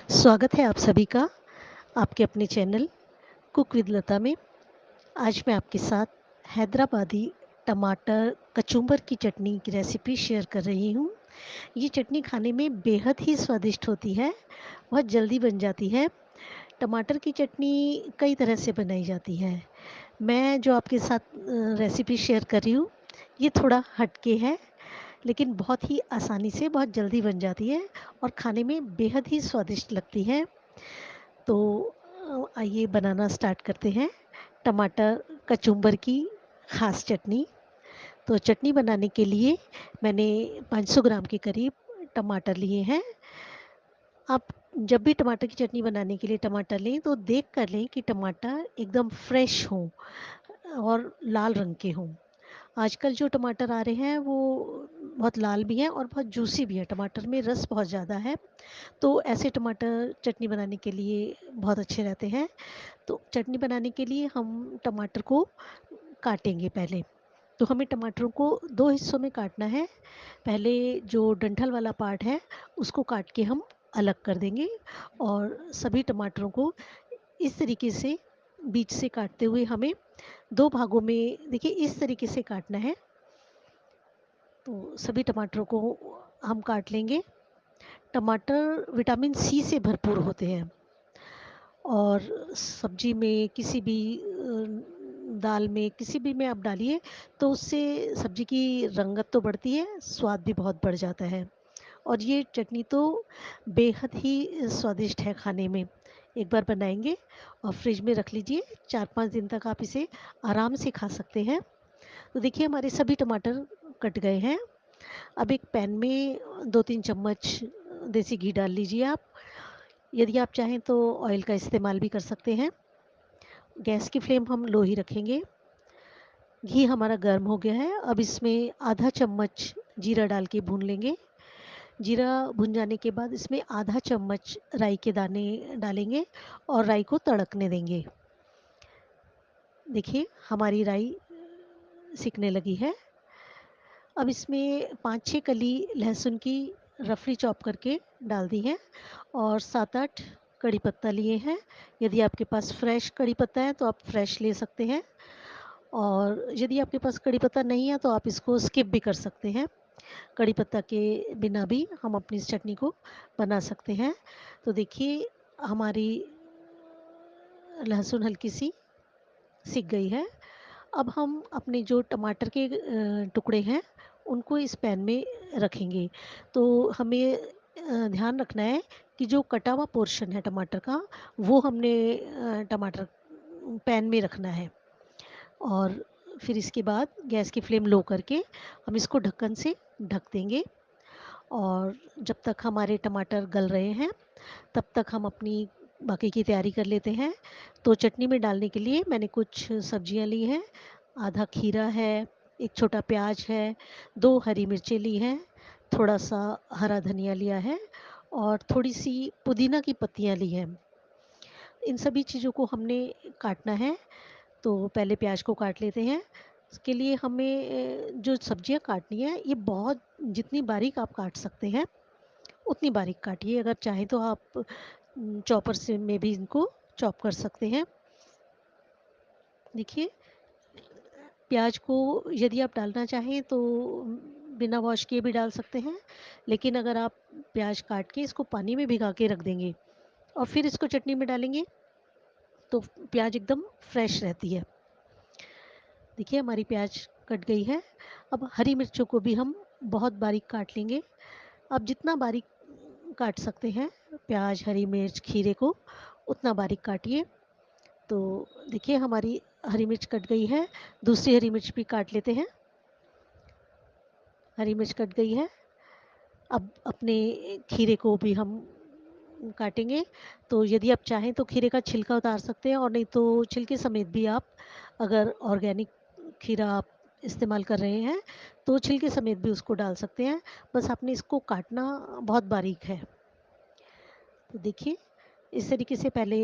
स्वागत है आप सभी का आपके अपने चैनल कुक विद लता में। आज मैं आपके साथ हैदराबादी टमाटर कचुम्बर की चटनी की रेसिपी शेयर कर रही हूँ। ये चटनी खाने में बेहद ही स्वादिष्ट होती है, बहुत जल्दी बन जाती है। टमाटर की चटनी कई तरह से बनाई जाती है। मैं जो आपके साथ रेसिपी शेयर कर रही हूँ, ये थोड़ा हटके है, लेकिन बहुत ही आसानी से बहुत जल्दी बन जाती है और खाने में बेहद ही स्वादिष्ट लगती है। तो आइए बनाना स्टार्ट करते हैं टमाटर कचुम्बर की ख़ास चटनी। तो चटनी बनाने के लिए मैंने 500 ग्राम के करीब टमाटर लिए हैं। आप जब भी टमाटर की चटनी बनाने के लिए टमाटर लें तो देख कर लें कि टमाटर एकदम फ्रेश हों और लाल रंग के हों। आजकल जो टमाटर आ रहे हैं वो बहुत लाल भी हैं और बहुत जूसी भी है, टमाटर में रस बहुत ज़्यादा है। तो ऐसे टमाटर चटनी बनाने के लिए बहुत अच्छे रहते हैं। तो चटनी बनाने के लिए हम टमाटर को काटेंगे पहले। तो हमें टमाटरों को 2 हिस्सों में काटना है। पहले जो डंठल वाला पार्ट है उसको काट के हम अलग कर देंगे और सभी टमाटरों को इस तरीके से बीच से काटते हुए हमें 2 भागों में देखिए इस तरीके से काटना है। तो सभी टमाटरों को हम काट लेंगे। टमाटर विटामिन सी से भरपूर होते हैं और सब्जी में किसी भी दाल में किसी भी में आप डालिए तो उससे सब्जी की रंगत तो बढ़ती है, स्वाद भी बहुत बढ़ जाता है और ये चटनी तो बेहद ही स्वादिष्ट है खाने में। एक बार बनाएंगे और फ्रिज में रख लीजिए, 4-5 दिन तक आप इसे आराम से खा सकते हैं। तो देखिए हमारे सभी टमाटर कट गए हैं। अब एक पैन में 2-3 चम्मच देसी घी डाल लीजिए आप। यदि आप चाहें तो ऑयल का इस्तेमाल भी कर सकते हैं। गैस की फ्लेम हम लो ही रखेंगे। घी हमारा गर्म हो गया है। अब इसमें आधा चम्मच जीरा डाल के भून लेंगे। जीरा भुन जाने के बाद इसमें आधा चम्मच राई के दाने डालेंगे और राई को तड़कने देंगे। देखिए हमारी राई सिकने लगी है। अब इसमें 5-6 कली लहसुन की रफली चॉप करके डाल दी है और 7-8 कड़ी पत्ता लिए हैं। यदि आपके पास फ्रेश कड़ी पत्ता है तो आप फ्रेश ले सकते हैं और यदि आपके पास कड़ी पत्ता नहीं है तो आप इसको स्किप भी कर सकते हैं। कड़ी पत्ता के बिना भी हम अपनी इस चटनी को बना सकते हैं। तो देखिए हमारी लहसुन हल्की सी सिक गई है। अब हम अपने जो टमाटर के टुकड़े हैं उनको इस पैन में रखेंगे। तो हमें ध्यान रखना है कि जो कटा हुआ पोर्शन है टमाटर का वो हमने टमाटर पैन में रखना है और फिर इसके बाद गैस की फ्लेम लो करके हम इसको ढक्कन से ढक देंगे और जब तक हमारे टमाटर गल रहे हैं तब तक हम अपनी बाकी की तैयारी कर लेते हैं। तो चटनी में डालने के लिए मैंने कुछ सब्जियां ली हैं। आधा खीरा है, एक छोटा प्याज है, 2 हरी मिर्चें ली हैं, थोड़ा सा हरा धनिया लिया है और थोड़ी सी पुदीना की पत्तियां ली हैं। इन सभी चीज़ों को हमने काटना है। तो पहले प्याज को काट लेते हैं। इसके लिए हमें जो सब्जियां काटनी है ये बहुत जितनी बारीक आप काट सकते हैं उतनी बारीक काटिए। अगर चाहें तो आप चॉपर से में भी इनको चॉप कर सकते हैं। देखिए प्याज को यदि आप डालना चाहें तो बिना वॉश किए भी डाल सकते हैं, लेकिन अगर आप प्याज काट के इसको पानी में भिगा के रख देंगे और फिर इसको चटनी में डालेंगे तो प्याज एकदम फ्रेश रहती है। देखिए हमारी प्याज कट गई है। अब हरी मिर्चों को भी हम बहुत बारीक काट लेंगे। आप जितना बारीक काट सकते हैं प्याज, हरी मिर्च, खीरे को उतना बारीक काटिए। तो देखिए हमारी हरी मिर्च कट गई है। दूसरी हरी मिर्च भी काट लेते हैं। हरी मिर्च कट गई है। अब अपने खीरे को भी हम काटेंगे। तो यदि आप चाहें तो खीरे का छिलका उतार सकते हैं और नहीं तो छिलके समेत भी आप, अगर ऑर्गेनिक खीरा आप इस्तेमाल कर रहे हैं तो छिलके समेत भी उसको डाल सकते हैं। बस आपने इसको काटना बहुत बारीक है। तो देखिए इस तरीके से पहले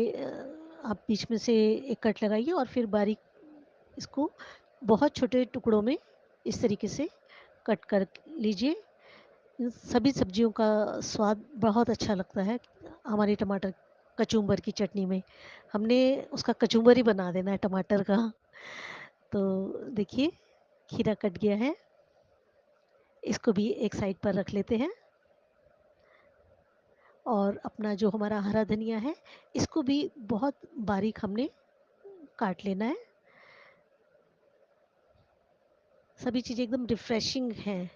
आप बीच में से एक कट लगाइए और फिर बारीक इसको बहुत छोटे टुकड़ों में इस तरीके से कट कर लीजिए। इन सभी सब्जियों का स्वाद बहुत अच्छा लगता है हमारी टमाटर कचूम्बर की चटनी में। हमने उसका कचूम्बर ही बना देना है टमाटर का। तो देखिए खीरा कट गया है, इसको भी एक साइड पर रख लेते हैं। और अपना जो हमारा हरा धनिया है, इसको भी बहुत बारीक हमने काट लेना है। सभी चीज़ें एकदम रिफ्रेशिंग हैं।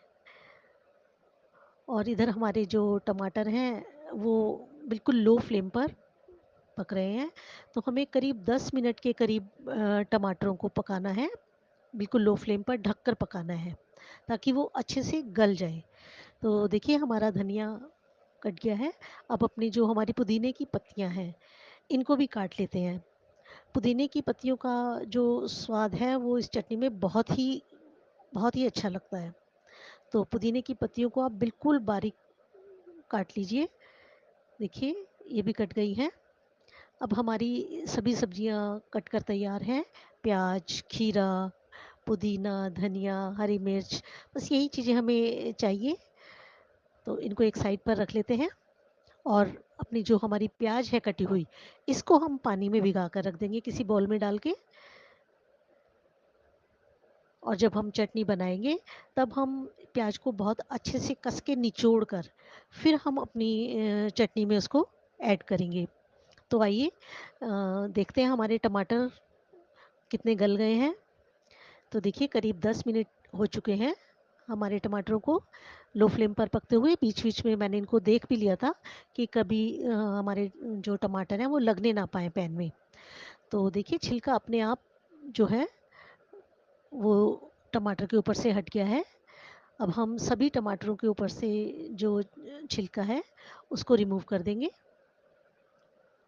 और इधर हमारे जो टमाटर हैं वो बिल्कुल लो फ्लेम पर पक रहे हैं। तो हमें करीब 10 मिनट के करीब टमाटरों को पकाना है। बिल्कुल लो फ्लेम पर ढककर पकाना है ताकि वो अच्छे से गल जाए। तो देखिए हमारा धनिया कट गया है। अब अपनी जो हमारी पुदीने की पत्तियां हैं इनको भी काट लेते हैं। पुदीने की पत्तियों का जो स्वाद है वो इस चटनी में बहुत ही अच्छा लगता है। तो पुदीने की पत्तियों को आप बिल्कुल बारीक काट लीजिए। देखिए ये भी कट गई हैं। अब हमारी सभी सब्जियां कट कर तैयार हैं। प्याज, खीरा, पुदीना, धनिया, हरी मिर्च, बस यही चीज़ें हमें चाहिए। तो इनको एक साइड पर रख लेते हैं। और अपनी जो हमारी प्याज है कटी हुई, इसको हम पानी में भिगा कर रख देंगे किसी बाउल में डाल के। और जब हम चटनी बनाएंगे तब हम प्याज को बहुत अच्छे से कस के निचोड़ कर फिर हम अपनी चटनी में उसको ऐड करेंगे। तो आइए देखते हैं हमारे टमाटर कितने गल गए हैं। तो देखिए करीब 10 मिनट हो चुके हैं हमारे टमाटरों को लो फ्लेम पर पकते हुए। बीच बीच में मैंने इनको देख भी लिया था कि कभी हमारे जो टमाटर हैं वो लगने ना पाए पैन में। तो देखिए छिलका अपने आप जो है वो टमाटर के ऊपर से हट गया है। अब हम सभी टमाटरों के ऊपर से जो छिलका है उसको रिमूव कर देंगे।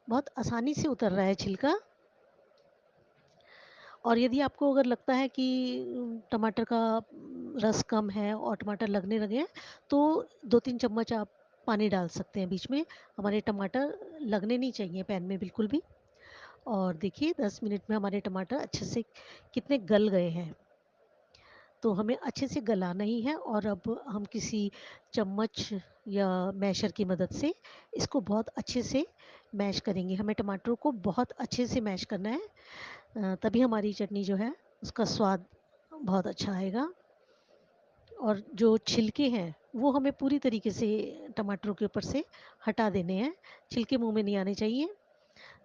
बहुत आसानी से उतर रहा है छिलका। और यदि आपको अगर लगता है कि टमाटर का रस कम है और टमाटर लगने लगे हैं तो 2-3 चम्मच आप पानी डाल सकते हैं बीच में। हमारे टमाटर लगने नहीं चाहिए पैन में बिल्कुल भी। और देखिए 10 मिनट में हमारे टमाटर अच्छे से कितने गल गए हैं। तो हमें अच्छे से गलाना ही है। और अब हम किसी चम्मच या मैशर की मदद से इसको बहुत अच्छे से मैश करेंगे। हमें टमाटरों को बहुत अच्छे से मैश करना है, तभी हमारी चटनी जो है उसका स्वाद बहुत अच्छा आएगा। और जो छिलके हैं वो हमें पूरी तरीके से टमाटरों के ऊपर से हटा देने हैं। छिलके मुंह में नहीं आने चाहिए।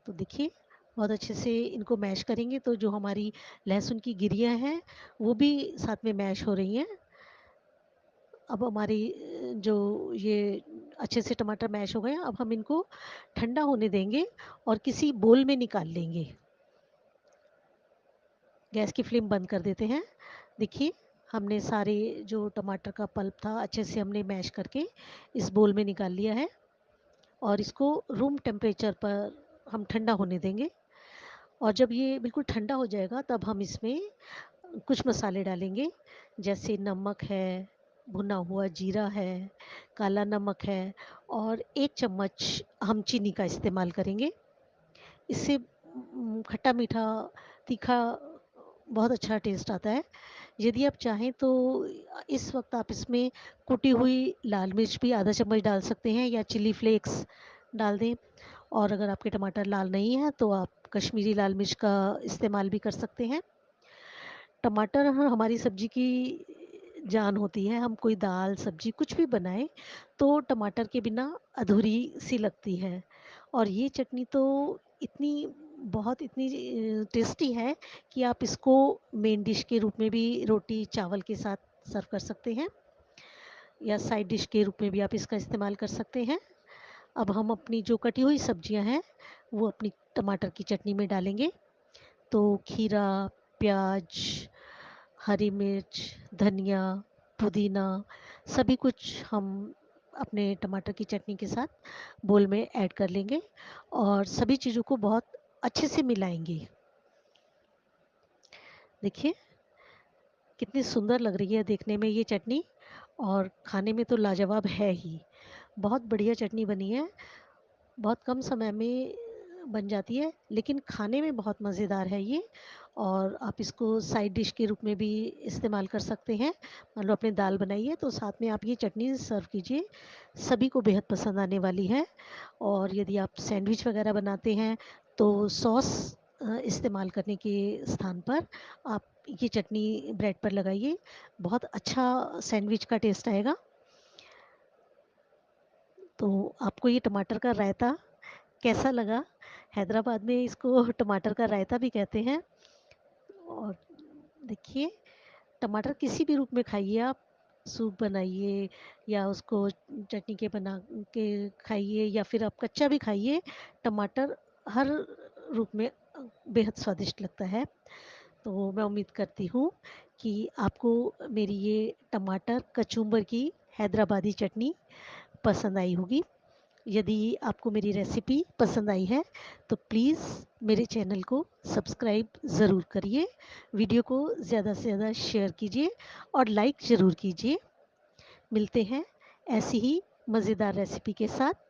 तो देखिए बहुत अच्छे से इनको मैश करेंगे तो जो हमारी लहसुन की गिरियाँ हैं वो भी साथ में मैश हो रही हैं। अब हमारी जो ये अच्छे से टमाटर मैश हो गए हैं, अब हम इनको ठंडा होने देंगे और किसी बोल में निकाल लेंगे। गैस की फ्लेम बंद कर देते हैं। देखिए हमने सारे जो टमाटर का पल्प था अच्छे से हमने मैश करके इस बोल में निकाल लिया है। और इसको रूम टेम्परेचर पर हम ठंडा होने देंगे। और जब ये बिल्कुल ठंडा हो जाएगा तब हम इसमें कुछ मसाले डालेंगे, जैसे नमक है, भुना हुआ जीरा है, काला नमक है और 1 चम्मच हम चीनी का इस्तेमाल करेंगे। इससे खट्टा मीठा तीखा बहुत अच्छा टेस्ट आता है। यदि आप चाहें तो इस वक्त आप इसमें कुटी हुई लाल मिर्च भी आधा चम्मच डाल सकते हैं या चिली फ्लेक्स डाल दें। और अगर आपके टमाटर लाल नहीं हैं तो आप कश्मीरी लाल मिर्च का इस्तेमाल भी कर सकते हैं। टमाटर हमारी सब्जी की जान होती है। हम कोई दाल सब्जी कुछ भी बनाएं तो टमाटर के बिना अधूरी सी लगती है। और ये चटनी तो इतनी टेस्टी है कि आप इसको मेन डिश के रूप में भी रोटी चावल के साथ सर्व कर सकते हैं या साइड डिश के रूप में भी आप इसका इस्तेमाल कर सकते हैं। अब हम अपनी जो कटी हुई सब्जियां हैं वो अपनी टमाटर की चटनी में डालेंगे। तो खीरा, प्याज, हरी मिर्च, धनिया, पुदीना, सभी कुछ हम अपने टमाटर की चटनी के साथ बोल में ऐड कर लेंगे और सभी चीज़ों को बहुत अच्छे से मिलाएंगे। देखिए कितनी सुंदर लग रही है देखने में ये चटनी और खाने में तो लाजवाब है ही। बहुत बढ़िया चटनी बनी है। बहुत कम समय में बन जाती है, लेकिन खाने में बहुत मज़ेदार है ये। और आप इसको साइड डिश के रूप में भी इस्तेमाल कर सकते हैं। मान लो आपने दाल बनाई है तो साथ में आप ये चटनी सर्व कीजिए, सभी को बेहद पसंद आने वाली है। और यदि आप सैंडविच वगैरह बनाते हैं तो सॉस इस्तेमाल करने के स्थान पर आप ये चटनी ब्रेड पर लगाइए, बहुत अच्छा सैंडविच का टेस्ट आएगा। तो आपको ये टमाटर का रायता कैसा लगा? हैदराबाद में इसको टमाटर का रायता भी कहते हैं। और देखिए, टमाटर किसी भी रूप में खाइए आप, सूप बनाइए या उसको चटनी के बना के खाइए या फिर आप कच्चा भी खाइए, टमाटर हर रूप में बेहद स्वादिष्ट लगता है। तो मैं उम्मीद करती हूँ कि आपको मेरी ये टमाटर कचुम्बर की हैदराबादी चटनी पसंद आई होगी। यदि आपको मेरी रेसिपी पसंद आई है तो प्लीज़ मेरे चैनल को सब्सक्राइब ज़रूर करिए, वीडियो को ज़्यादा से ज़्यादा शेयर कीजिए और लाइक ज़रूर कीजिए। मिलते हैं ऐसी ही मज़ेदार रेसिपी के साथ।